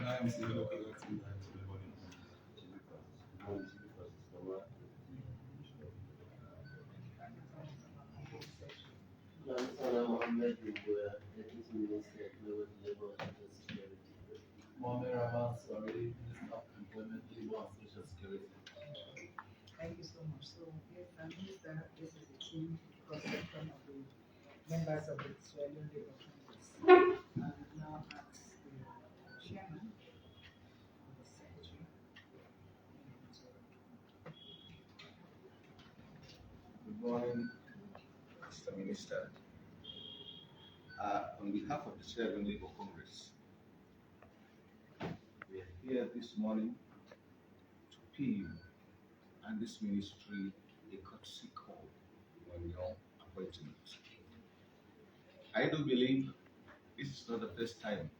Rahman Swaray, Minister of Employment, Labor and Social Security. Thank you so much. So, yes, Minister, this is the team cross-section of the members of the Leone Labour Congress. I will now ask the chairman and the secretary. Good morning, Mr. Minister. On behalf of the Leone Labour Congress, we are here this morning to pay you and this ministry a courtesy call on your appointment. I do believe this is not the first time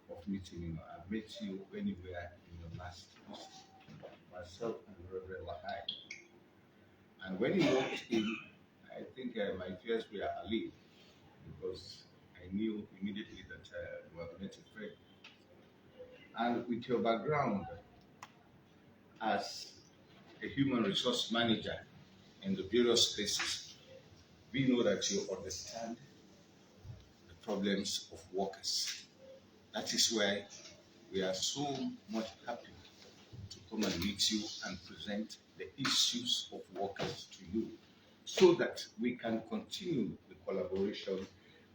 of meeting you. I've met you when you were in your last visit, myself and Reverend Lahai. And when you walked in, I think my fears were allayed because I knew immediately that you were met a friend. And with your background as a human resource manager in the various spaces, we know that you understand the problems of workers. That is why we are so much happy to come and meet you and present the issues of workers to you so that we can continue the collaboration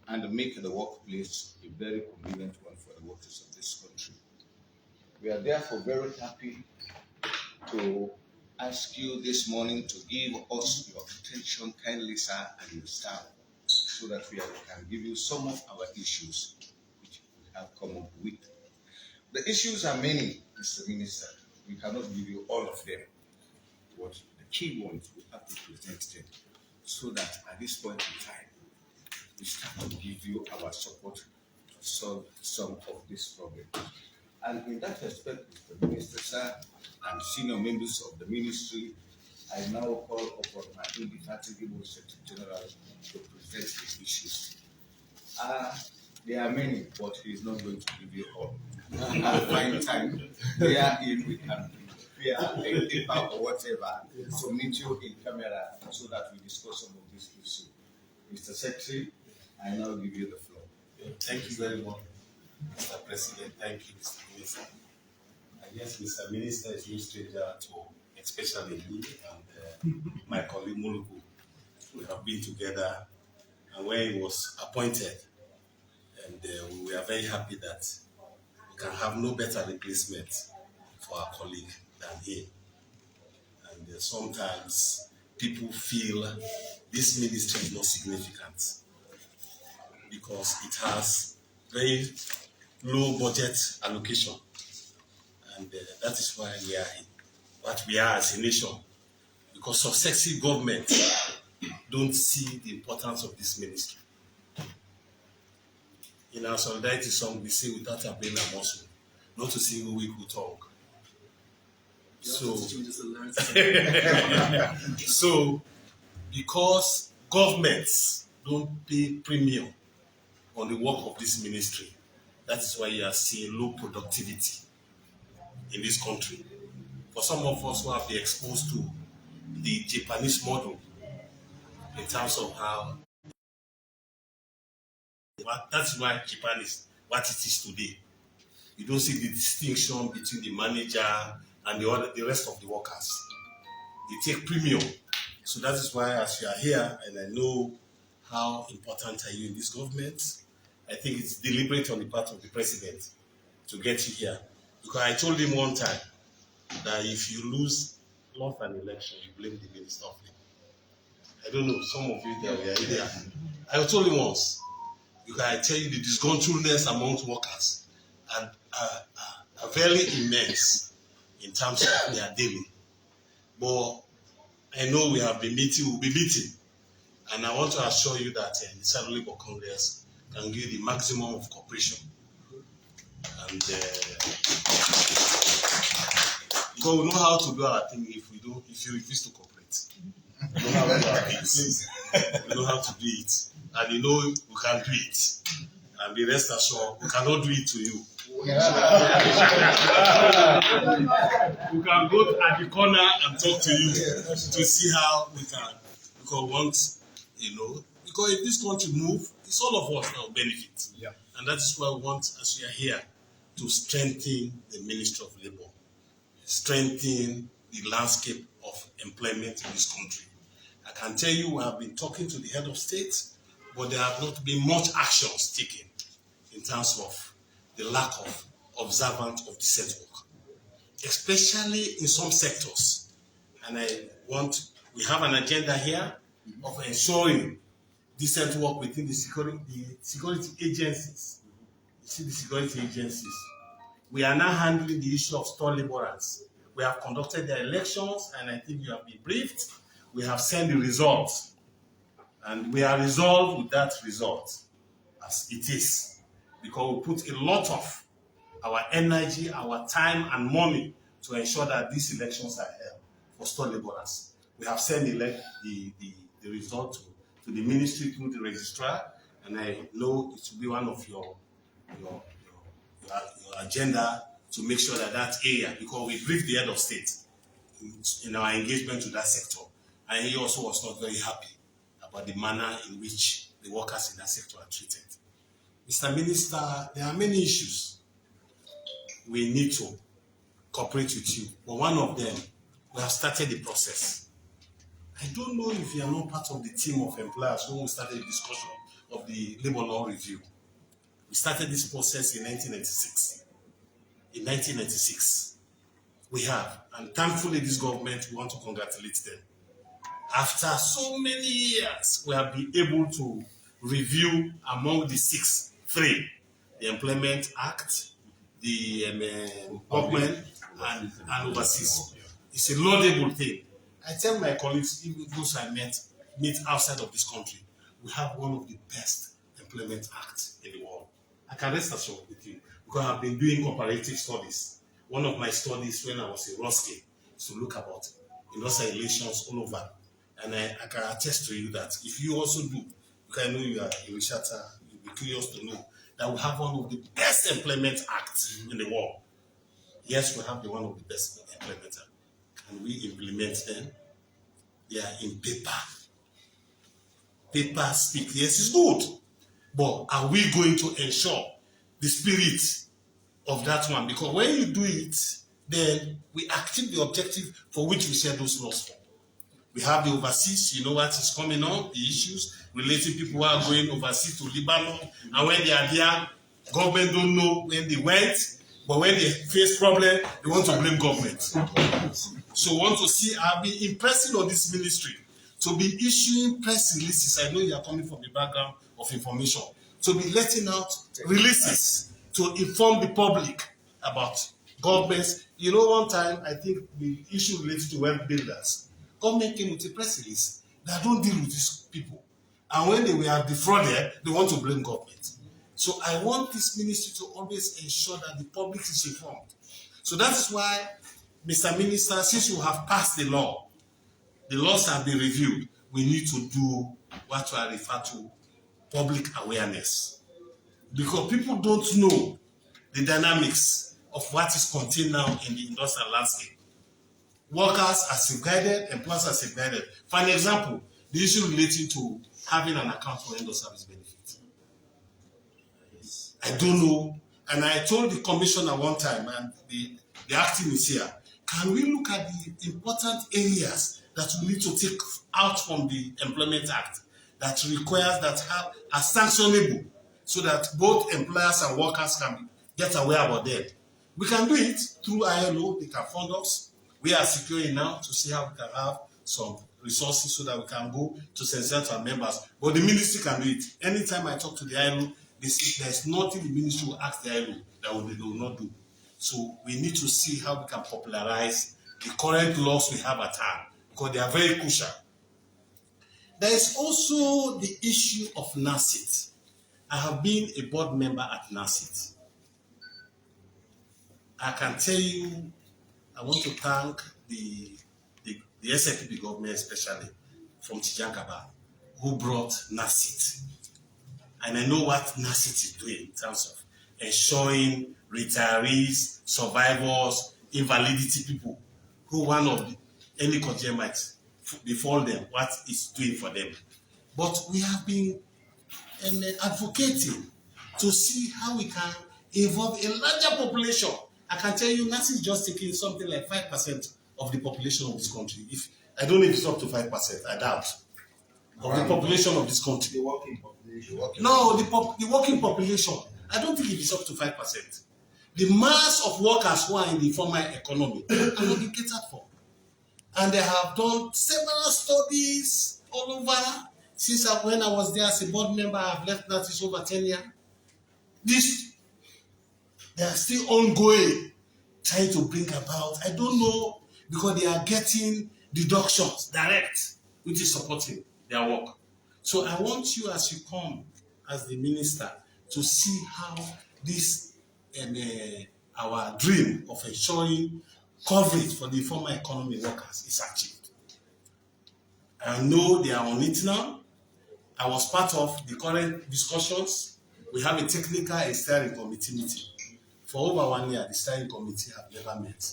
and make the workplace a very convenient one for the workers of this country. We are therefore very happy to ask you this morning to give us your attention kindly, sir, and your staff, so that we can give you some of our issues which we have come up with. The issues are many, Mr. Minister. We cannot give you all of them. But the key ones, we have to present them so that at this point in time, we start to give you our support to solve some of these problems. And in that respect, Mr. Minister, sir, and senior members of the ministry, I now call upon my indefatigable Secretary General to present the issues. There are many, but he is not going to give you all. I'll find time wherein we can prepare a paper or whatever to meet you in camera so that we discuss some of these issues. Mr. Secretary, I now give you the floor. Thank you very much, Mr. President. Thank you, Mr. Minister. I guess Mr. Minister is no stranger to, especially me and my colleague Muluku. We have been together, and when he was appointed, and we are very happy that we can have no better replacement for our colleague than him. And sometimes people feel this ministry is not significant because it has very low budget allocation, and that is why we are what we are as a nation, because successive governments don't see the importance of this ministry. In our solidarity song, we say without a brain and muscle, not a single weak who talk. So, so because governments don't pay premium on the work of this ministry, that is why you are seeing low productivity in this country. For some of us who have been exposed to the Japanese model in terms of how, that's why Japan is what it is today. You don't see the distinction between the manager and the rest of the workers. They take premium. So that is why, as you are here, and I know how important are you in this government, I think it's deliberate on the part of the president to get you here. Because I told him one time that if you lost an election, you blame the minister of labor. I don't know, some of you there were there. I told him once, because I tell you the disgruntledness amongst workers are very immense in terms of their daily. But I know we have been meeting, we'll be meeting. And I want to assure you that the Southern Labour Congress can give the maximum of cooperation. And because we know how to do our thing if you refuse to cooperate. We know how to do our things. We know how to do it. And you know we can do it. And be rest assured, we cannot do it to you. We can go at the corner and talk to you to see how we can. Because once, because if this country move, it's all of us that will benefit. Yeah. And that is why we want, as we are here, to strengthen the Ministry of Labour, strengthen the landscape of employment in this country. I can tell you, we have been talking to the head of state, but there have not been much actions taken in terms of the lack of observance of decent work, especially in some sectors. And we have an agenda here of ensuring decent work within the security agencies. You see the security agencies. We are now handling the issue of store laborers. We have conducted the elections, and I think you have been briefed. We have sent the results, and we are resolved with that result as it is, because we put a lot of our energy, our time, and money to ensure that these elections are held for store laborers. We have sent the result to the ministry through the registrar, and I know it will be one of your agenda to make sure that area, because we briefed the head of state in our engagement to that sector, and he also was not very happy about the manner in which the workers in that sector are treated. Mr. Minister, there are many issues we need to cooperate with you, but one of them, we have started the process. I don't know if you are not part of the team of employers when we started the discussion of the labor law review. We started this process in 1996. In 1996, we have, and thankfully this government, we want to congratulate them. After so many years, we have been able to review among the three, the Employment Act, the government, and overseas. It's a laudable thing. I tell my colleagues, even those I meet outside of this country, we have one of the best employment acts in the world. I can rest assured with you, because I've been doing comparative studies. One of my studies when I was in Roskilde is to look about industrial relations all over. And I can attest to you that if you also do, because I know you are a researcher, you'll be curious to know that we have one of the best employment acts in the world. Yes, we have one of the best employment acts. And we implement them. They are in paper. Paper speak. Yes, it's good. But are we going to ensure the spirit of that one? Because when you do it, then we achieve the objective for which we share those laws for. We have the overseas, you know what is coming on, the issues relating people who are going overseas to Lebanon, and when they are there, government don't know when they went, but when they face problem, they want to blame government. So want to see, I've been impressing on this ministry to be issuing press releases. I know you are coming from the background of information, to be letting out releases to inform the public about governments. You know, one time, I think the issue related to web builders, government came with a press release that don't deal with these people. And when they were defrauded, they want to blame government. So I want this ministry to always ensure that the public is informed. So that is why, Mr. Minister, since you have passed the laws have been reviewed, we need to do what I refer to public awareness. Because people don't know the dynamics of what is contained now in the industrial landscape. Workers are safeguarded, employers are safeguarded. For an example, the issue relating to having an account for end of service benefit. I don't know, and I told the commissioner one time, and the acting is here, can we look at the important areas that we need to take out from the Employment Act that requires that are sanctionable, so that both employers and workers can get aware about them. We can do it through ILO, they can fund us. We are securing now to see how we can have some resources so that we can go to sensitize our members. But the ministry can do it. Anytime I talk to the ILO, they say there's nothing the ministry will ask the ILO that they will not do. So we need to see how we can popularize the current laws we have at hand, because they are very crucial. There is also the issue of NACIT. I have been a board member at NACIT. I can tell you, I want to thank the SFPP government, especially from Tijangaba, who brought NACIT. And I know what NACIT is doing in terms of ensuring retirees, survivors, invalidity people who one of any contingent might befall them, what it's doing for them. But we have been advocating to see how we can involve a larger population. I can tell you, NASA is just taking something like 5% of the population of this country. If I don't know if it's up to 5%, I doubt. Of the population of this country. The working population. No, the working population. I don't think it is up to 5%. The mass of workers who are in the formal economy are not being catered for. And they have done several studies all over. Since when I was there as a board member, I've left that is over 10 years. They are still ongoing, trying to bring about. I don't know, because they are getting deductions direct, which is supporting their work. So I want you, as you come as the minister, to see how this our dream of ensuring coverage for the informal economy workers is achieved. I know they are on it now. I was part of the current discussions. We have a technical and steering committee meeting. For over 1 year, the steering committee have never met.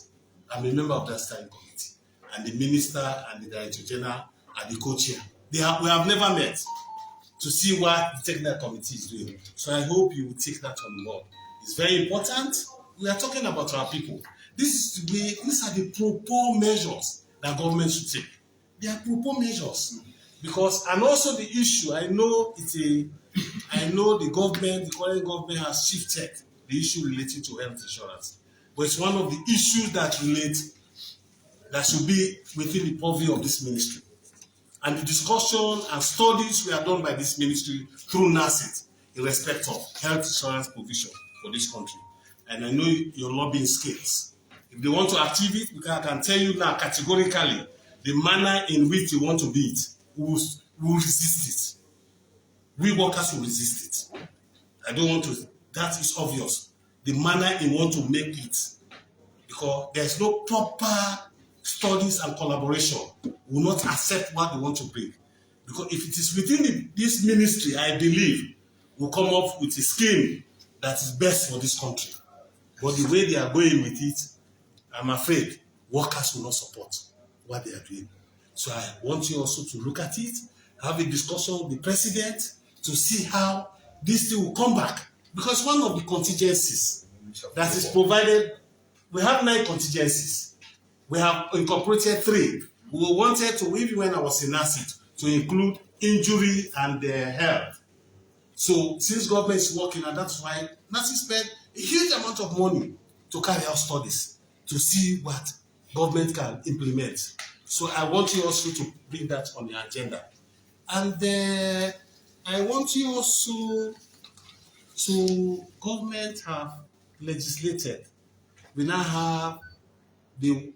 I'm a member of that steering committee. And the minister and the director general are the co-chair. We have never met to see what the technical committee is doing. So I hope you will take that on board. It's very important. We are talking about our people. These are the proper measures that government should take. They are proper measures. Because, and also the issue, I know the government, the current government has shifted the issue related to health insurance. But it's one of the issues that should be within the purview of this ministry. And the discussion and studies were done by this ministry through NACIT in respect of health insurance provision for this country. And I know your lobbying skills. If they want to achieve it, I can tell you now categorically, the manner in which they want to be it, we will resist it. We workers will resist it. I don't want to, that is obvious. The manner in want to make it, because there's no proper studies and collaboration, will not accept what they want to bring. Because if it is within this ministry, I believe, will come up with a scheme that is best for this country. But the way they are going with it, I'm afraid workers will not support what they are doing. So I want you also to look at it, have a discussion with the president to see how this thing will come back. Because one of the contingencies that is provided, we have 9 contingencies. We have incorporated 3. We wanted to, even when I was in NACIT, to include injury and health. So since government is working, and that's why NACIT spent a huge amount of money to carry out studies to see what government can implement. So I want you also to bring that on the agenda. And I want you also to, government have legislated. We now have the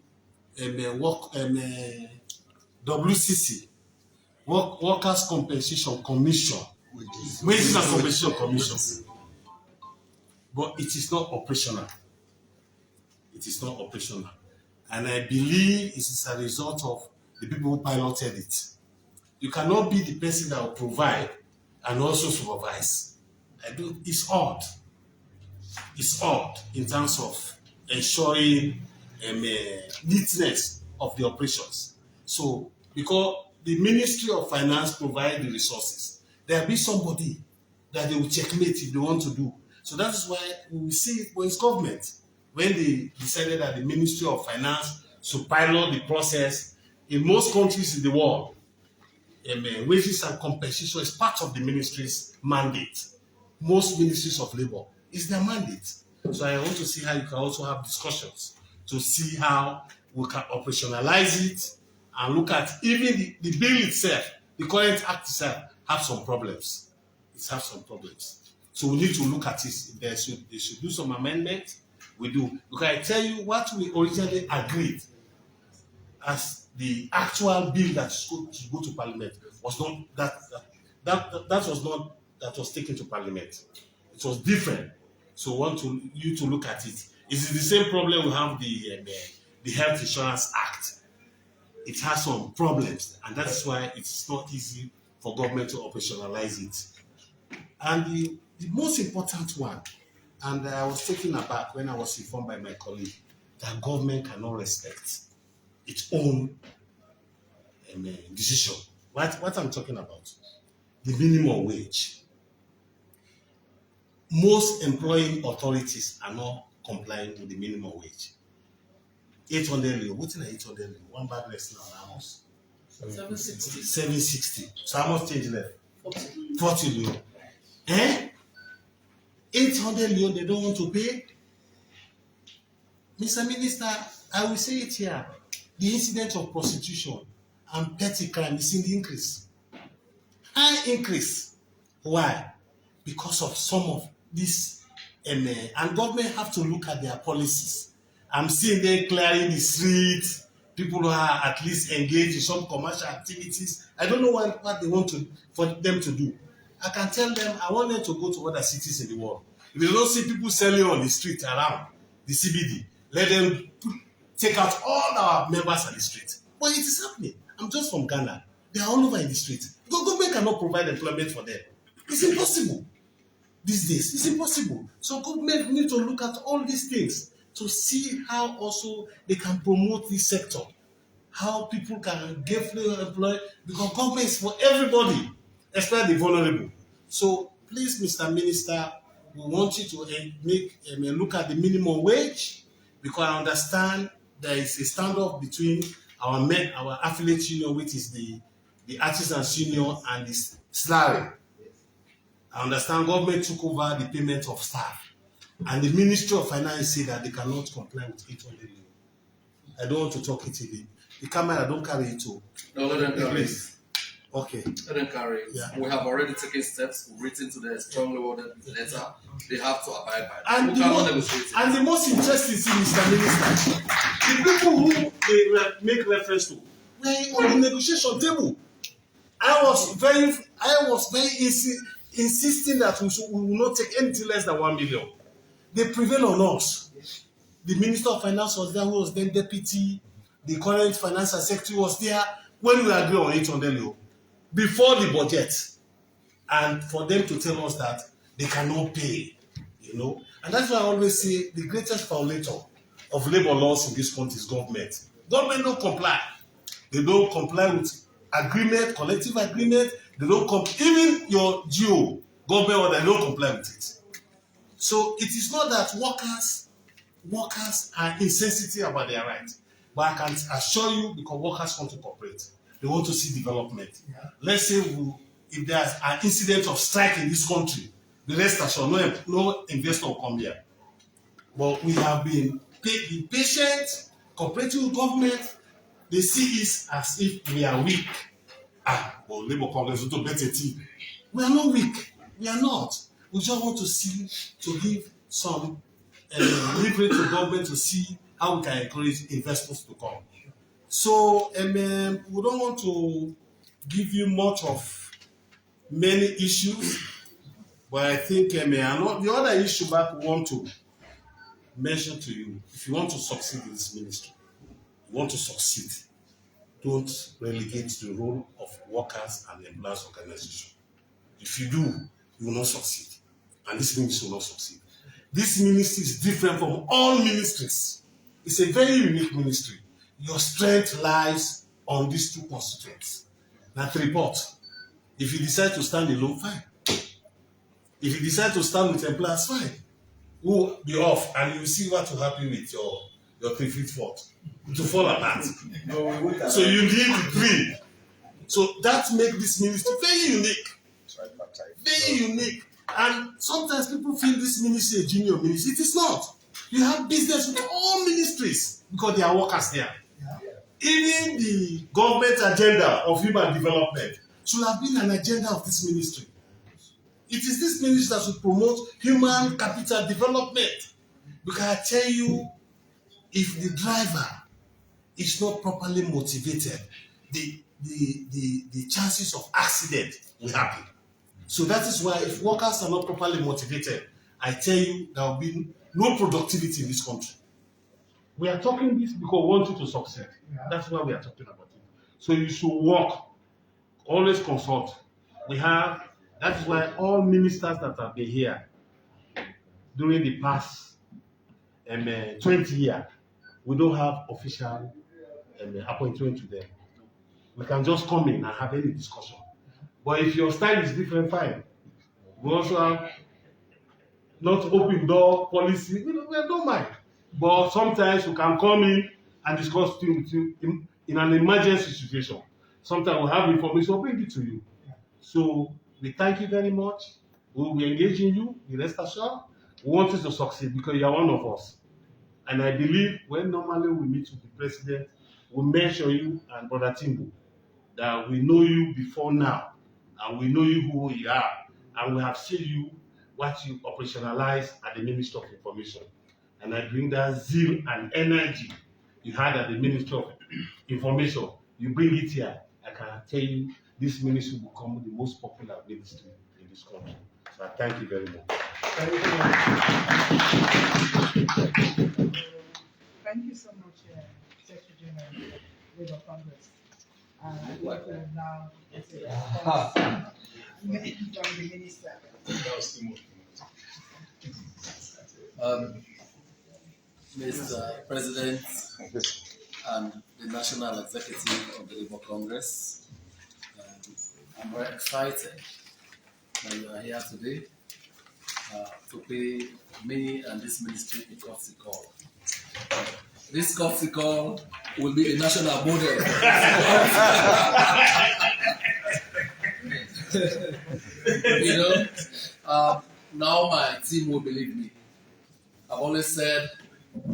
WCC, Workers' Compensation Commission, Wages and Compensation Commission. But it is not operational. It is not operational. And I believe it is a result of the people who piloted it. You cannot be the person that will provide and also supervise. It's odd. It's odd in terms of ensuring neatness of the operations. So, because the Ministry of Finance provide the resources, there will be somebody that they will checkmate if they want to do. So that is why we see it when it's government. When they decided that the Ministry of Finance should pilot the process, in most countries in the world, wages and compensation is part of the ministry's mandate. Most ministries of labor is their mandate. So I want to see how you can also have discussions to see how we can operationalize it and look at even the bill itself, the current act itself, have some problems. It has some problems. So we need to look at it. They should do some amendments. We do. Because I tell you what we originally agreed as the actual bill that should go to Parliament was not that was taken to Parliament. It was different. So I want you to look at it. It's the same problem we have the Health Insurance Act. It has some problems, and that's why it's not easy for government to operationalize it. And the most important one, And I was taken aback when I was informed by my colleague that government cannot respect its own decision. What I'm talking about, the minimum wage. Most employing authorities are not complying with the minimum wage. 800 Leone, what's in 800 Leone? One bag less now, how much? 760. 760. So how much change left? 40 Leone. 800 Leone, they don't want to pay? Mr. Minister, I will say it here. The incidence of prostitution and petty crime is in the increase. High increase. Why? Because of some of this, and government have to look at their policies. I'm seeing them clearing the streets. People who are at least engaged in some commercial activities. I don't know what they want for them to do. I can tell them I want them to go to other cities in the world. If they don't see people selling on the street around the CBD, let them take out all our members on the street. But it is happening. I'm just from Ghana. They are all over in the street. The government cannot provide employment for them. It's impossible. These days, it's impossible. So government need to look at all these things to see how also they can promote this sector, how people can gainfully employ, because government is for everybody, especially the vulnerable. So please, Mr. Minister, we want you to look at the minimum wage, because I understand there is a standoff between our affiliate union, which is the Artisans Union, and the SLARE. I understand government took over the payment of staff, and the Ministry of Finance said that they cannot comply with 800 million. I don't want to talk it again. The camera, don't carry it too. No, let them carry it. Okay. Let them carry it. Yeah. We have already taken steps. We've written to the strongly worded letter. They have to abide by And it. We cannot negotiate it. And the most interesting thing, Mr. Minister, the people who they make reference to were on the negotiation table. I was very insisting that we will not take anything less than 1 million. They prevail on us. The Minister of Finance was there, who was then deputy. The current financial secretary was there when we agreed on 800 million before the budget, and for them to tell us that they cannot pay, and that's why I always say the greatest violator of labor laws in this country is government. Government don't comply. They don't comply with agreement, collective agreement. They don't even your GO government order, they don't comply with it. So it is not that workers are insensitive about their rights, but I can assure you, because workers want to cooperate, they want to see development. Yeah. Let's say if there's an incident of strike in this country, the rest assured no investor will come here. But we have been patient, cooperating with government. They see us as if we are weak. But Labour Congress to better team. We are not weak. We are not. We just want to give some leverage to government to see how we can encourage investors to come. So, we don't want to give you much of many issues, but I think the other issue that we want to mention to you, if you want to succeed in this ministry, you want to succeed, don't relegate the role of workers and employers organization. If you do, you will not succeed, and this ministry will not succeed. This ministry is different from all ministries. It's a very unique ministry. Your strength lies on these two constituents. Now, to report. If you decide to stand alone, fine. If you decide to stand with employers, fine. We'll be off, and you will see what will happen with your 3/5 vote. It will fall apart. So you need 3. So that makes this ministry very unique. Very unique. And sometimes people feel this ministry is a junior ministry. It is not. You have business with all ministries because there are workers there. Even the government agenda of human development should have been an agenda of this ministry. It is this ministry that should promote human capital development. Because I tell you, if the driver is not properly motivated, the chances of accident will happen. So that is why if workers are not properly motivated, I tell you, there will be no productivity in this country. We are talking this because we want you to succeed. Yeah. That's why we are talking about it. So you should work. Always consult. That is why all ministers that have been here, during the past 20 years, we don't have official appointment to them. We can just come in and have any discussion. But if your style is different, fine. We also have not open door policy. We don't mind. But sometimes we can come in and discuss things with you in an emergency situation. Sometimes we have information, we'll bring it to you. So we thank you very much. We will engage in you. Be rest assured. We want you to succeed because you are one of us. And I believe when normally we meet with the president, we mention you and Brother Timbo that we know you before now, and we know you who you are, and we have seen you what you operationalize at the Ministry of Information. And I bring that zeal and energy you had at the Ministry of Information. You bring it here. I can tell you this ministry will become the most popular ministry in this country. So I thank you very much. Thank you so much, Secretary General, Labour Congress. I want to now get a response from the minister. Mr. President and the National Executive of the Labour Congress, I'm very excited that you are here today to pay me and this ministry a courtesy call. This courtesy call will be a national model. You know, now my team will believe me. I've always said,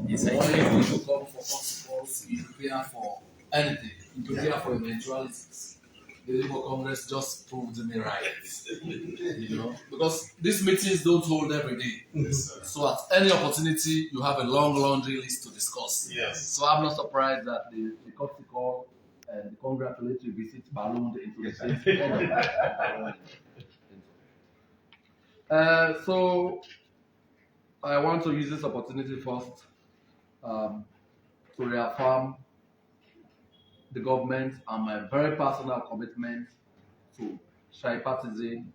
it's only you to come for courtesy calls, you prepare for anything, you prepare for eventualities. The Labour Congress just proved me right, you know, because these meetings don't hold every day. Yes, so at any opportunity, you have a long laundry list to discuss. yes. So I'm not surprised that the courtesy call and the congratulatory visit ballooned into the same. So I want to use this opportunity first to reaffirm the government and my very personal commitment to tripartism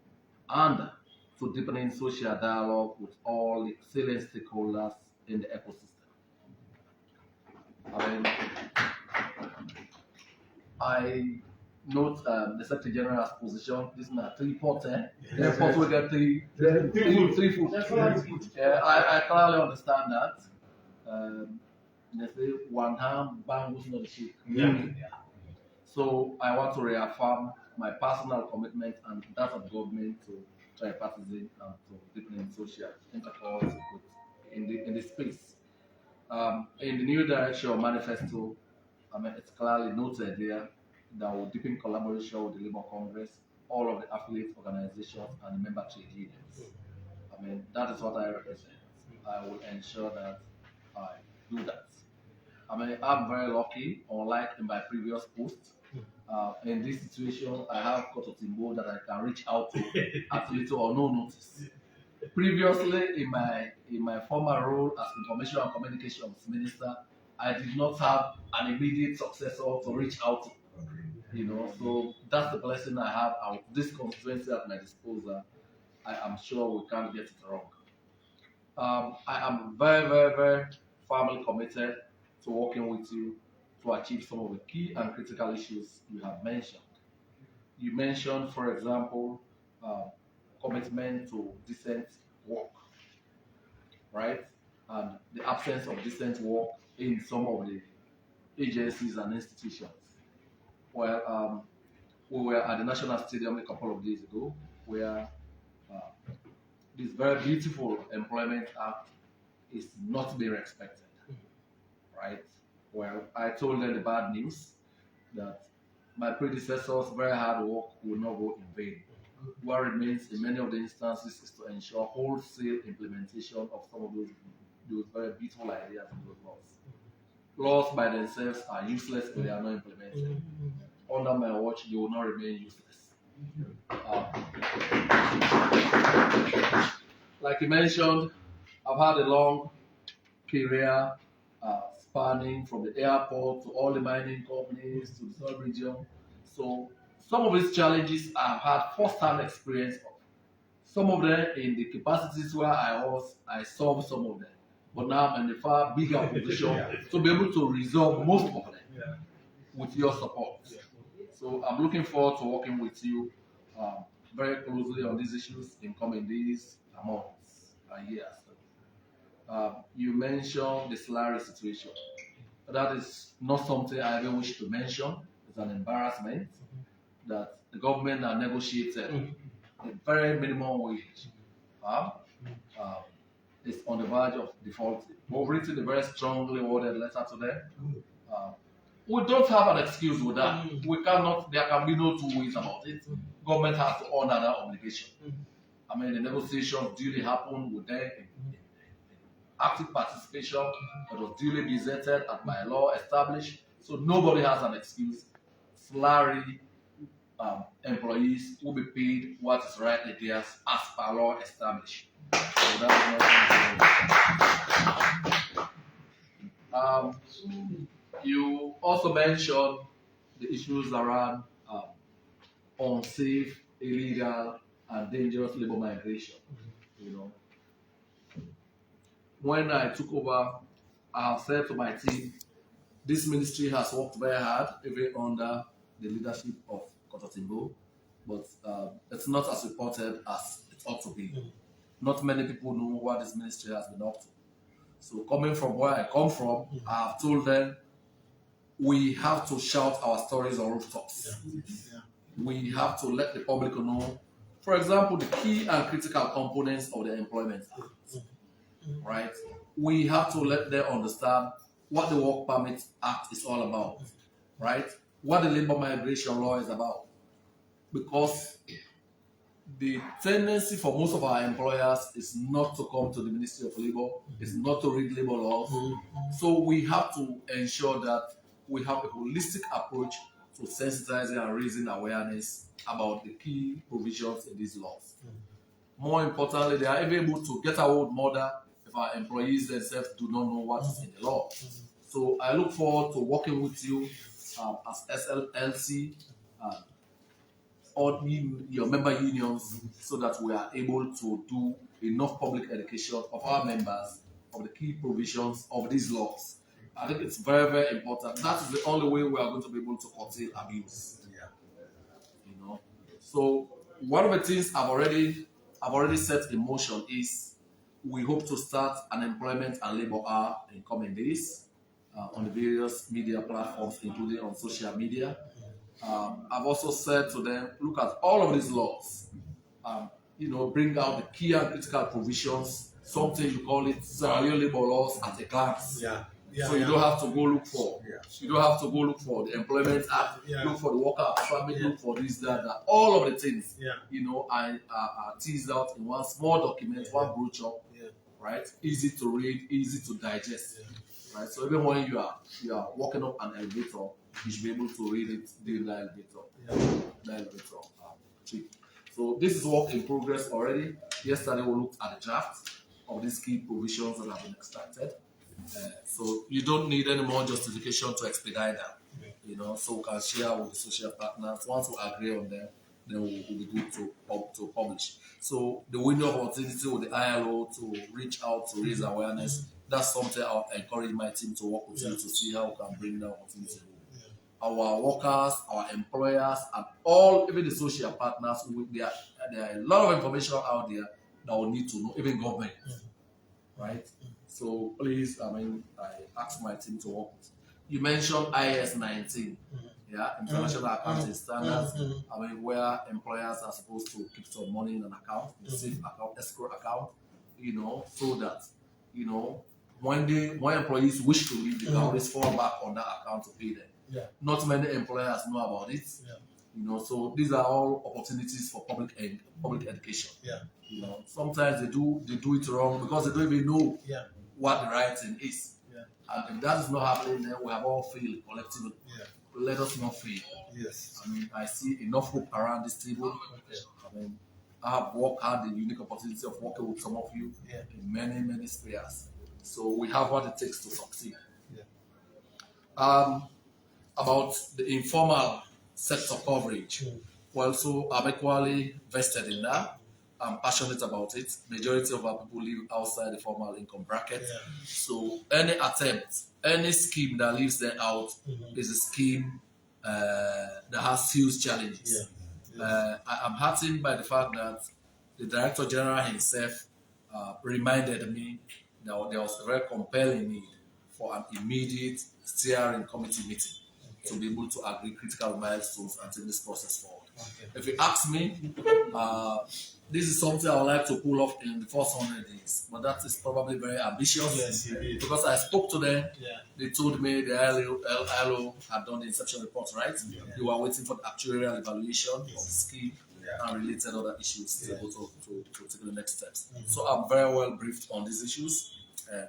and to deepening social dialogue with all the salient stakeholders in the ecosystem. I note the Secretary General's position. This is not 3 pot, Therefore, we get three food. I clearly understand that. They say one hand bang not the shake. So I want to reaffirm my personal commitment and that of government to tripartism and to deepening social intercourse in the space. In the new direction manifesto, it's clearly noted there that will deepen collaboration with the Labour Congress, all of the affiliate organizations and the member trade unions. That is what I represent. I will ensure that I do that. I'm very lucky, unlike in my previous post. In this situation, I have Kototimbo that I can reach out to at little or no notice. Previously, in my former role as Information and Communications Minister, I did not have an immediate successor to reach out to. So that's the blessing I have. And with this constituency at my disposal, I am sure we can't get it wrong. I am very, very, very firmly committed to working with you to achieve some of the key and critical issues you have mentioned. You mentioned, for example, commitment to decent work, right? And the absence of decent work in some of the agencies and institutions. Well, we were at the National Stadium a couple of days ago, where this very beautiful Employment Act is not being respected, right? Well, I told them the bad news that my predecessors' very hard work will not go in vain. What remains in many of the instances is to ensure wholesale implementation of some of those very beautiful ideas in those laws. Laws by themselves are useless if they are not implemented. Under my watch, they will not remain useless. Like you mentioned, I've had a long career spanning from the airport to all the mining companies to the sub-region. So some of these challenges I've had first-hand experience of. some of them in the capacities where I was, I solved some of them. But now I'm in a far bigger position to be able to resolve most of them with your support. So I'm looking forward to working with you very closely on these issues in coming days, months, and years. You mentioned the salary situation. That is not something I ever wish to mention. It's an embarrassment that the government has negotiated a very minimum wage. It's on the verge of defaulting. We've written a very strongly worded letter to them. We don't have an excuse with that. We cannot, there can be no two ways about it. Government has to honor that obligation. I mean, the negotiations duly happened with them in active participation that was duly gazetted and by law established. So nobody has an excuse. Salary employees will be paid what is rightly theirs as per law established. So that's you also mentioned the issues around unsafe, illegal, and dangerous labor migration. You know, when I took over, I have said to my team, this ministry has worked very hard, even under the leadership of Kototimbo, but it's not as reported as it ought to be. Not many people know what this ministry has been up to. So coming from where I come from, I have told them we have to shout our stories on rooftops. We have to let the public know, for example, the key and critical components of the Employment Act. Right? We have to let them understand what the Work Permit Act is all about. Right? What the labor migration law is about. Because the tendency for most of our employers is not to come to the Ministry of Labor, is not to read labor laws. So we have to ensure that we have a holistic approach to sensitizing and raising awareness about the key provisions in these laws. More importantly, they are able to get a hold murder if our employees themselves do not know what is in the law. So I look forward to working with you as SLLC, or your member unions, so that we are able to do enough public education of our members of the key provisions of these laws. I think it's very, very important. That is the only way we are going to be able to curtail abuse. You know. So one of the things I've already set in motion is we hope to start an employment and labor hour in coming days on the various media platforms, including on social media. I've also said to them, look at all of these laws. Bring out the key and critical provisions. Something you call it Sierra Leone labor laws at a glance. So you don't have to go look for. You don't have to go look for the Employment Act. Look for the Worker Permit. Look for this, that. All of the things. I teased out in one small document, one brochure. Right, easy to read, easy to digest. Right, so even when you are walking up an elevator, you should be able to read it during the elevator. Trip. So this is work in progress already. Yesterday we looked at the draft of these key provisions that have been extracted. So you don't need any more justification to expedite that. So we can share with the social partners. Once we agree on them, then we'll be good to publish. So the window of opportunity with the ILO to reach out to raise awareness, that's something I'll encourage my team to work with you to see how we can bring that opportunity. Our workers, our employers, and even the social partners, there are a lot of information out there that we need to know, even government. Right? So please, I ask my team to work with. You mentioned IS 19, International Accounting Standards. Where employers are supposed to keep some money in an account, a safe account, escrow account, so that, when employees wish to leave, they can always fall back on that account to pay them. Not many employers know about it. So these are all opportunities for public education. Sometimes they do it wrong because they don't even know what the right thing is. And if that is not happening, then we have all failed collectively. Let us not fail. I see enough hope around this table. I have had the unique opportunity of working with some of you in many, many spheres. So we have what it takes to succeed. About the informal sector coverage. Well, so I'm equally vested in that. I'm passionate about it. Majority of our people live outside the formal income bracket. Yeah. So any attempt, any scheme that leaves them out is a scheme that has huge challenges. I'm heartened by the fact that the Director General himself reminded me that there was a very compelling need for an immediate steering committee meeting to be able to agree critical milestones and take this process forward. If you ask me, this is something I would like to pull off in the first 100 days, but that is probably very ambitious because I spoke to them. They told me the ILO had done the inception report, right? They were waiting for the actuarial evaluation of the scheme and related other issues to be able to take the next steps. So I'm very well briefed on these issues, and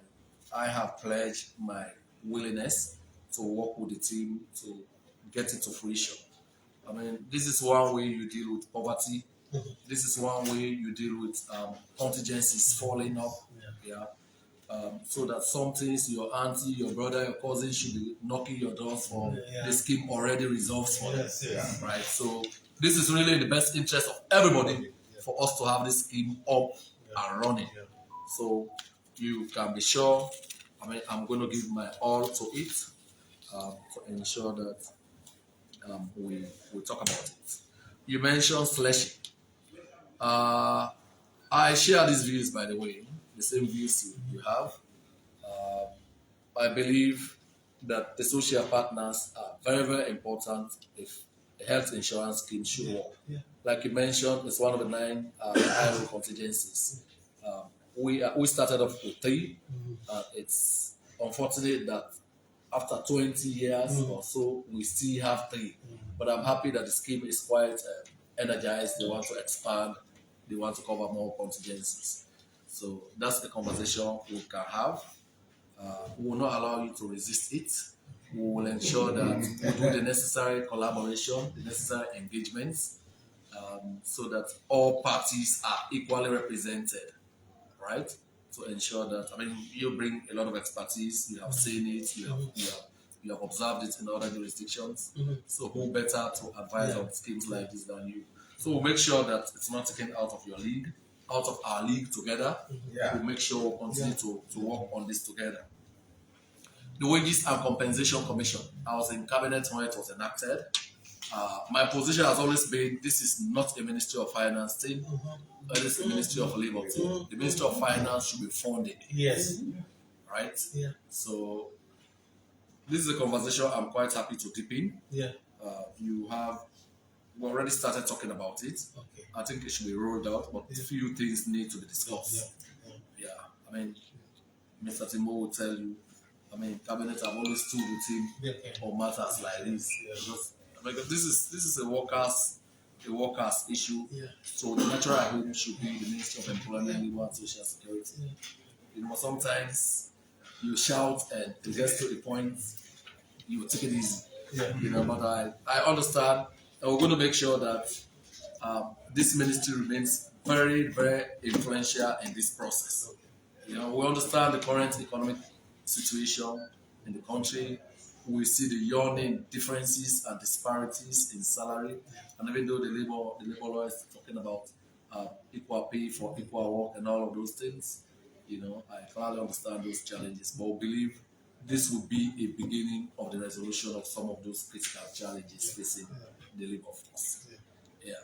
I have pledged my willingness to work with the team to get it to fruition. I mean, this is one way you deal with poverty. This is one way you deal with contingencies falling up. So that some things your auntie, your brother, your cousin should be knocking your doors for the scheme already resolves for them. Right? So this is really in the best interest of everybody for us to have this scheme up and running. So you can be sure, I mean, I'm going to give my all to it to ensure that we talk about it. You mentioned slashing. I share these views, by the way, the same views you have. I believe that the social partners are very, very important if the health insurance scheme should work. Like you mentioned, it's one of the 9 ILO contingencies. We started off with 3. It's unfortunate that after 20 years or so, we still have 3. But I'm happy that the scheme is quite energized. They want to expand. They want to cover more contingencies. So that's the conversation we can have. We will not allow you to resist it. We will ensure that we do the necessary collaboration, the necessary engagements, so that all parties are equally represented, right? To ensure that, I mean, you bring a lot of expertise, you have seen it, you have observed it in other jurisdictions. So who better to advise on schemes like this than you? So we'll make sure that it's not taken out of your league, out of our league together. We'll make sure we'll continue to work on this together. The Wages and Compensation Commission, I was in cabinet when it was enacted. My position has always been, this is not a Ministry of Finance thing, it is a Ministry of Labor thing. The Ministry of Finance should be funded. Right? So this is a conversation I'm quite happy to dip in. We already started talking about it. I think it should be rolled out, but a few things need to be discussed. I mean, Mr. Timbo will tell you, I mean, cabinet have always stood with him on matters like this. Because this is a workers issue. So the natural home should be the Ministry of Employment, Labour and Social Security. You know, sometimes you shout and it gets to a point you take it easy. You know, but I understand, and we're going to make sure that this ministry remains very, very influential in this process. You know, we understand the current economic situation in the country. We see the yawning differences and disparities in salary, and even though the labor law is talking about equal pay for equal work and all of those things, you know, I clearly understand those challenges, but we believe this will be a beginning of the resolution of some of those critical challenges facing the labor force.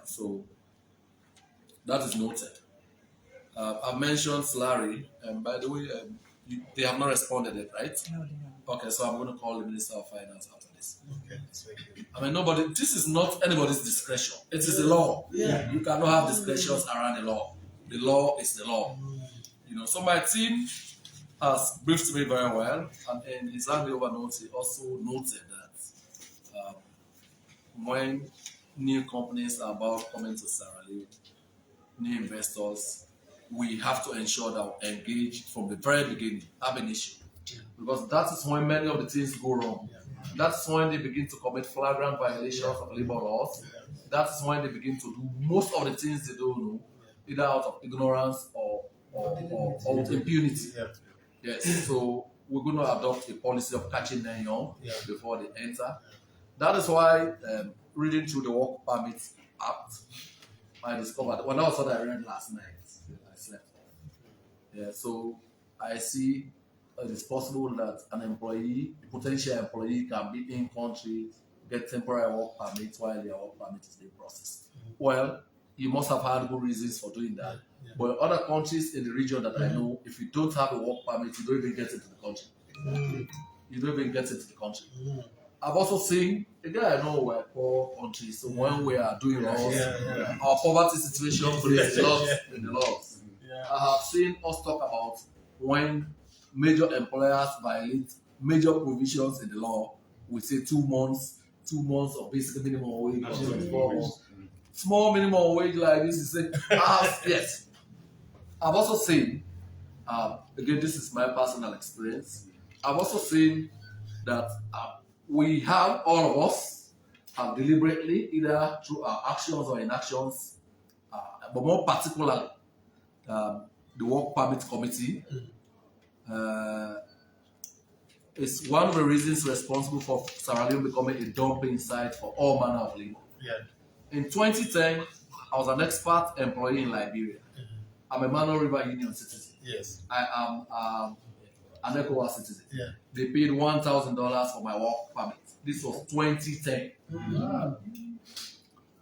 So that is noted. I've mentioned salary, and by the way, they have not responded yet, right? No. Okay, so I'm going to call the Minister of Finance after this. I mean, this is not anybody's discretion. It is the law. You cannot have discretions around the law. The law is the law. You know, so my team has briefed me very well, and in his handover notes, he also noted that when new companies are about coming to Sierra Leone, new investors, we have to ensure that we engage from the very beginning, ab initio. Because that is when many of the things go wrong. That's when they begin to commit flagrant violations of labor laws. That's when they begin to do most of the things they don't know, either out of ignorance or with impunity. Yes, so we're going to adopt a policy of catching them young before they enter. That is why, reading through the Work Permit Act, I discovered, well, that was what I read last night. I slept off. Yeah, so I see it is possible that an employee, a potential employee, can be in country, get temporary work permit while their work permit is being processed. Well, you must have had good reasons for doing that. Yeah. But other countries in the region that I know, if you don't have a work permit, you don't even get into the country. You don't even get into the country. I've also seen, again, I know we're poor countries, so when we are doing laws, our poverty situation creates laws in the laws. I have seen us talk about when major employers violate major provisions in the law. We say 2 months of basic minimum wage, 24 months. Small minimum wage like this is say, yes. I've also seen, again, this is my personal experience. I've also seen that we have, all of us, have deliberately, either through our actions or inactions, but more particularly, the Work Permit Committee is one of the reasons responsible for Sierra Leone becoming a dumping site for all manner of labor. In 2010, I was an expert employee in Liberia. I'm a Mano River Union citizen. Yes. I am an ECOWAS citizen. Yeah. They paid $1,000 for my work permit. This was 2010.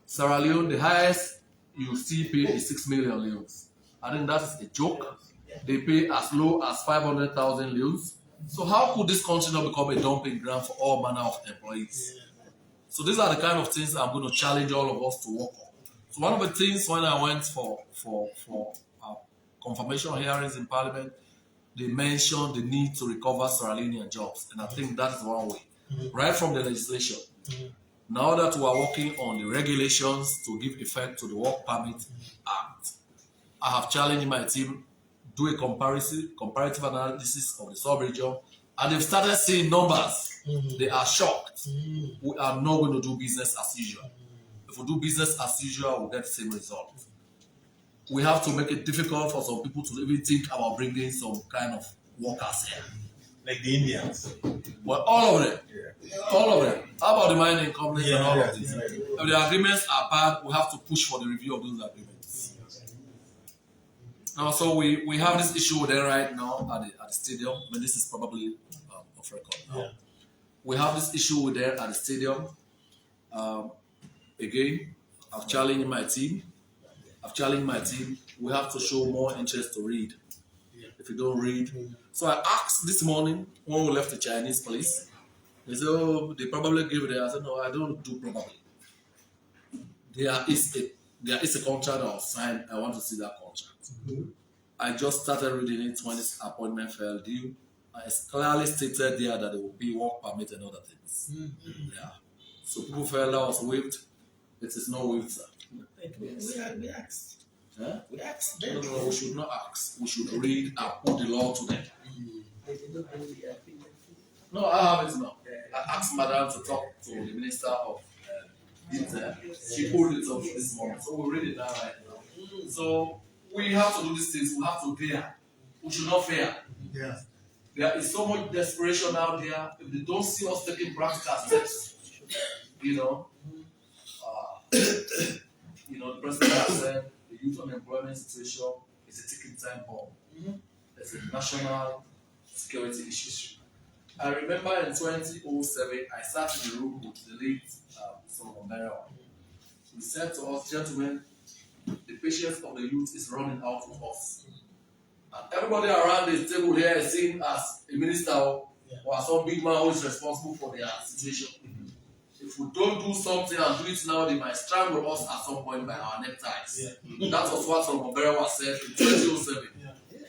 Sierra Leone, the highest you see paid is 6 million leones. I think that is a joke. They pay as low as 500,000 leones. So how could this country not become a dumping ground for all manner of employees? So these are the kind of things I'm going to challenge all of us to work on. So one of the things when I went for confirmation hearings in Parliament, they mentioned the need to recover Sierra Leonean jobs, and I think that is one way. Right from the legislation. Now that we are working on the regulations to give effect to the Work Permit Act, I have challenged my team do a comparative analysis of the sub-region, and they've started seeing numbers. They are shocked. We are not going to do business as usual. If we do business as usual, we'll get the same result. We have to make it difficult for some people to even think about bringing some kind of workers here. Like the Indians. Well, all of them. All of them. How about the mining companies and all of this? If the agreements are bad, we have to push for the review of those agreements. Now, so we have this issue with them right now at the stadium. I mean, this is probably off record now. We have this issue with them at the stadium. Again, I've challenged my team. We have to show more interest to read. If you don't read. So I asked this morning when we left the Chinese place. They said, oh, they probably give it. I said, no, I don't do probably. There is a contract that was signed. I want to see that contract. I just started reading it when this appointment fell due. It's clearly stated there that there will be work permit and other things. Yeah. So people felt that was waived. It is not waived, sir. We asked. Huh? We asked No, them. we should not ask. We should read and put the law to them. No, I have it now. I asked Madam to talk to the Minister of Inter. She pulled it up this morning. So we read it now right now. So we have to do these things. We have to dare. We should not fear. Yeah. There is so much desperation out there. If they don't see us taking practical steps, the president has said the youth unemployment situation is a ticking time bomb. It's a national security issue. I remember in 2007, I sat in the room with the late Solomon Berawa. He said to us, gentlemen, the patience of the youth is running out with us. And everybody around this table here is seen as a minister or some big man who is responsible for their situation. If we don't do something and do it now, they might strangle us at some point by our neckties. That was what Solomon Berawa said in 2007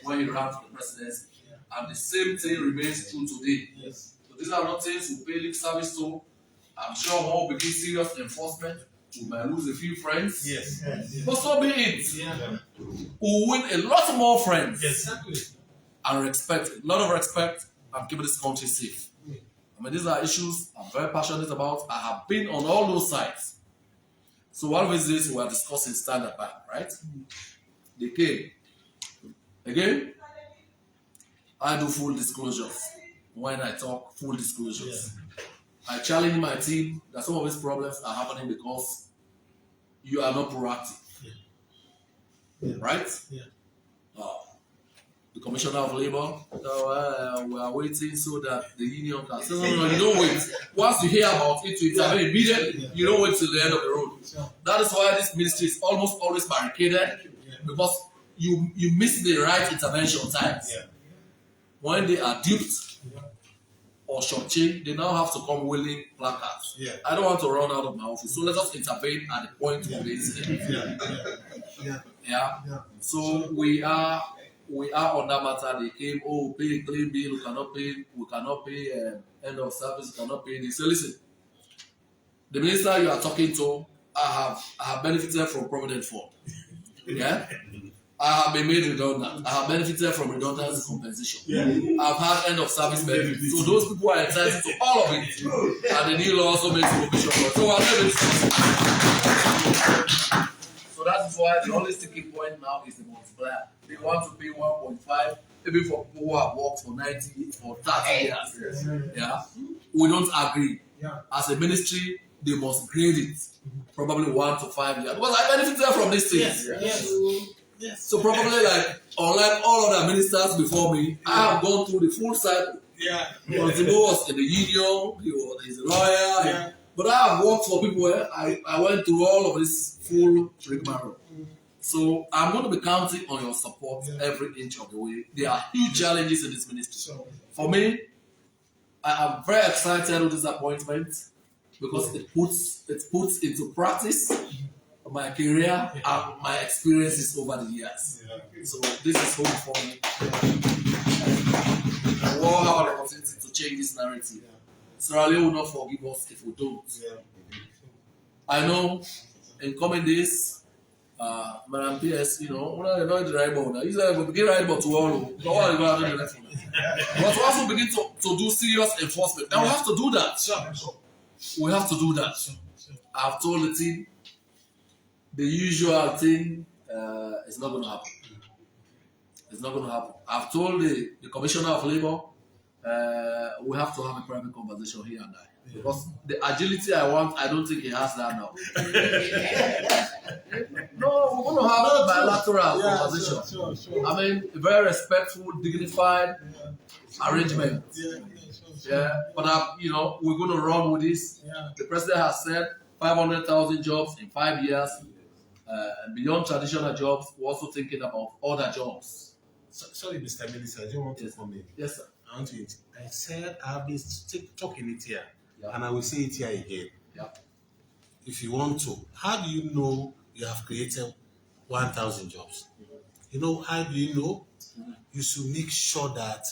when he ran for the presidency. And the same thing remains true today. So these are not things we pay lip service to. I'm sure when we begin serious enforcement, we might lose a few friends. But so be it. We'll win a lot more friends. And respect, a lot of respect, and keep this country safe. I mean, these are issues I'm very passionate about. I have been on all those sides. So one of these days we are discussing Standard Bank, right? They came. Again, I do full disclosures. When I talk, full disclosures. I challenge my team that some of these problems are happening because you are not proactive. right? Yeah. The Commissioner of Labor, we are waiting so that the union can say, no, you don't wait. Once you hear about it, you intervene immediately. You don't wait till the end of the road. That is why this ministry is almost always barricaded, because you miss the right intervention times. When they are duped or shortchanged, they now have to come wielding placards. I don't want to run out of my office, so let us intervene at the point of the incident. So we are on that matter. They came, pay claim bill, we cannot pay end of service, we cannot pay this. So listen, the minister you are talking to, I have benefited from Provident Fund. Yeah? I have been made redundant. I have benefited from redundancy compensation. I've had end of service benefits. So those people are entitled to all of it. And the new law also makes provision for it. So I'll never. So that is why the only sticking point now is the multiplier. They want to pay 1.5, maybe for people who have worked for 90 or 30 years. Yeah, we don't agree. As a ministry, they must grade it probably 1 to 5 years, because I benefited from these things. Yes. So probably like unlike all other ministers before me, I have gone through the full cycle. Ultimo was in the union, he's a lawyer. But I have worked for people where I went through all of this full rigmarole. So I'm going to be counting on your support every inch of the way. There are huge challenges in this ministry. For me, I am very excited with this appointment because it puts into practice my career and my experiences over the years. So this is home for me. We all have an opportunity to change this narrative. Sierra Leone will not forgive us if we don't. I know in coming days, Madam PS, when I know the right ball now, you say we begin right ball tomorrow. But once we begin to do serious enforcement, and we have to do that. We have to do that. I've told the team the usual thing is not going to happen. It's not going to happen. I've told the Commissioner of Labor we have to have a private conversation here and there. Because the agility I want, I don't think he has that now. No, we're going to have a bilateral conversation. Sure. I mean, a very respectful, dignified arrangement. But we're going to run with this. The president has said 500,000 jobs in 5 years. And beyond traditional jobs, we're also thinking about other jobs. Sorry, Mr. Minister, I don't want to come in. Yes, sir. I said I've been talking it here, and I will say it here again. If you want to, how do you know you have created 1,000 jobs? How do you know? You should make sure that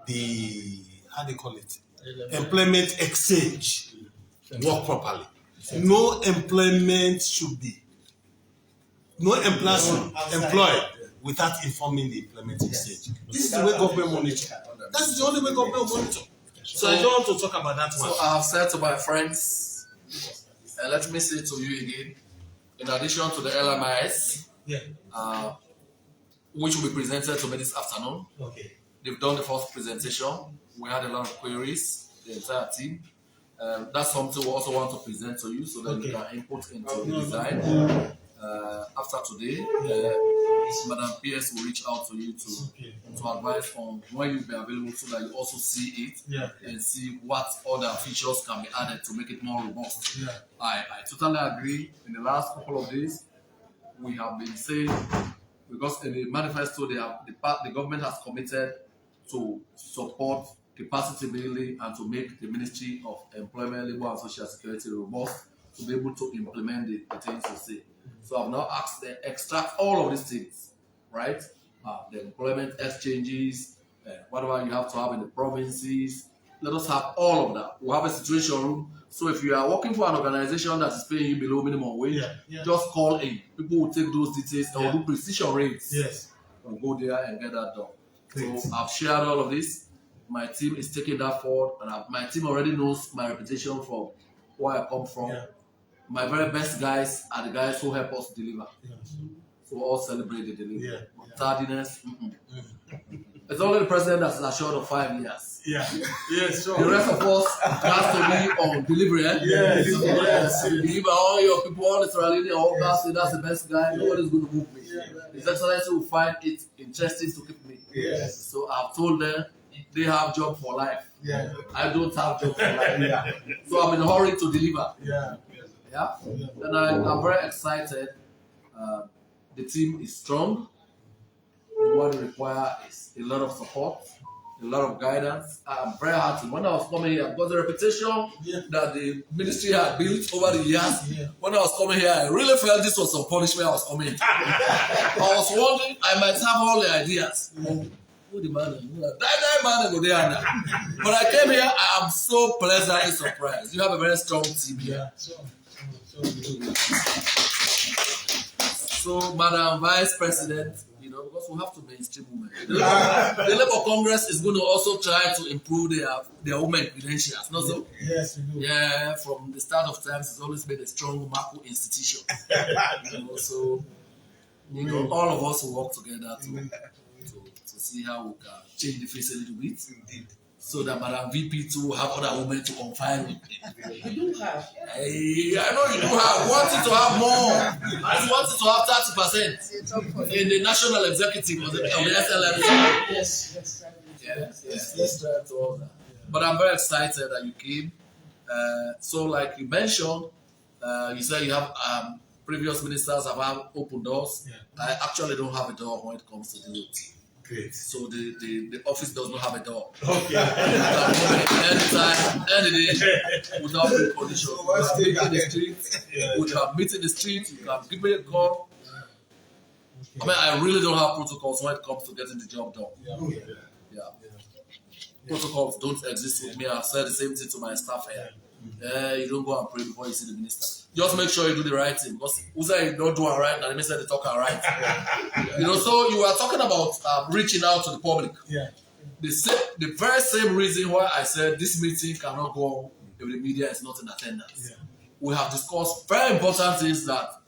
the employment exchange work properly. No employer should employ without informing the employment exchange. This is the way government monitor. That's the only way government monitor. So I don't want to talk about that one. So I have said to my friends, and let me say to you again, in addition to the LMIS, which will be presented to me this afternoon, they've done the first presentation. We had a lot of queries, the entire team. That's something we also want to present to you so that you can input into the design. After today, Madam PS will reach out to you to advise on when you'll be available so that you also see it and see what other features can be added to make it more robust. I totally agree. In the last couple of days, we have been saying, because in the manifesto, the government has committed to support capacity building and to make the Ministry of Employment, Labour and Social Security robust to be able to implement the things you say. So I've now asked them to extract all of these things, right? The employment exchanges, whatever you have to have in the provinces. Let us have all of that. We'll have a situation room. So if you are working for an organization that is paying you below minimum wage, just call in. People will take those details and will do precision rates. And go there and get that done. So I've shared all of this. My team is taking that forward, and my team already knows my reputation from where I come from. My very best guys are the guys who help us deliver. So we all celebrate the delivery. Tardiness. It's only the president that's assured of 5 years. Yeah. Yes, sure. The rest of us has to be on delivery. Eh? Yes. Deliver all your people, all the surrounding, all that. Say that's the best guy. Nobody's going to move me. His Excellency will find it interesting to keep me. Yes. So I've told them they have job for life. Yeah. I don't have job for life. So I'm in a hurry to deliver. Yeah. And I'm very excited. The team is strong. What it requires is a lot of support, a lot of guidance. I'm very happy. When I was coming here, I've got the reputation that the ministry had built over the years. Yeah. When I was coming here, I really felt this was some punishment I was coming. I was wondering, I might have all the ideas. Who the man? That man go there now. But I came here, I am so pleasantly surprised. You have a very strong team here. So, Madam Vice President, because we have to mainstream women. The Labour Congress is going to also try to improve their women credentials, not so? Yes, we do. Yeah, from the start of times, it's always been a strong macro institution. So, all of us will work together to see how we can change the face a little bit. Indeed. So that Madam VP too will have other women to confide with. You do have. I know you do have. Wanted to have more. I wanted to have 30% in the national executive of the SLM. Yes. Let's try to all that. But I'm very excited that you came. So, like you mentioned, you said you have previous ministers have had open doors. Yeah. I actually don't have a door when it comes to the OT. Great. So the office does not have a door. Okay. Anytime, any day, without precondition. You can meet in the street. Yeah. We can meet in the street. You can give me a call. Okay. I mean, I really don't have protocols when it comes to getting the job done. Yeah. Protocols don't exist with me. I've said the same thing to my staff here. You don't go and pray before you see the minister. Just make sure you do the right thing. Because who said you don't do it right, and the minister they talk right. So you were talking about reaching out to the public. Yeah. The very same reason why I said this meeting cannot go on if the media is not in attendance. Yeah. We have discussed very important things that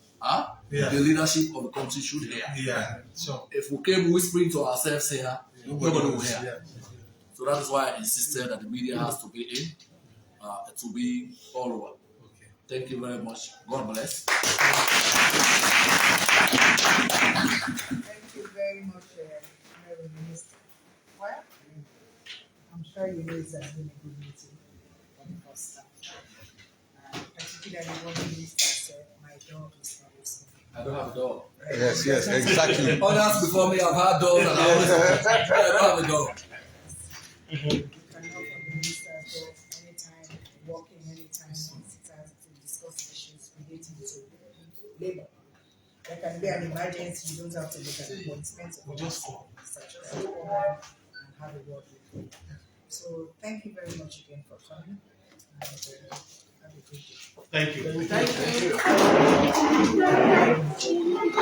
Yeah. the leadership of the country should hear. Yeah. So. If we came whispering to ourselves here, nobody will hear. Yeah. So that is why I insisted that the media has to be in, to be all over. Okay. Thank you very much. God bless. Thank you very much, Mary Minister. Well, I'm sure you know it has been a good meeting for the first time. Particularly what the minister said, my dog is not listening. I don't have a dog. Yes, exactly. Others before me have had dogs and I don't have a dog. You can knock on the minister's door anytime, walk in anytime, visitors to discuss issues relating to labor. There can be an emergency, you don't have to look at the appointment. We'll just call. Just call and have a word with you. So thank you very much again for coming. And have a good day. Thank you. Thank you.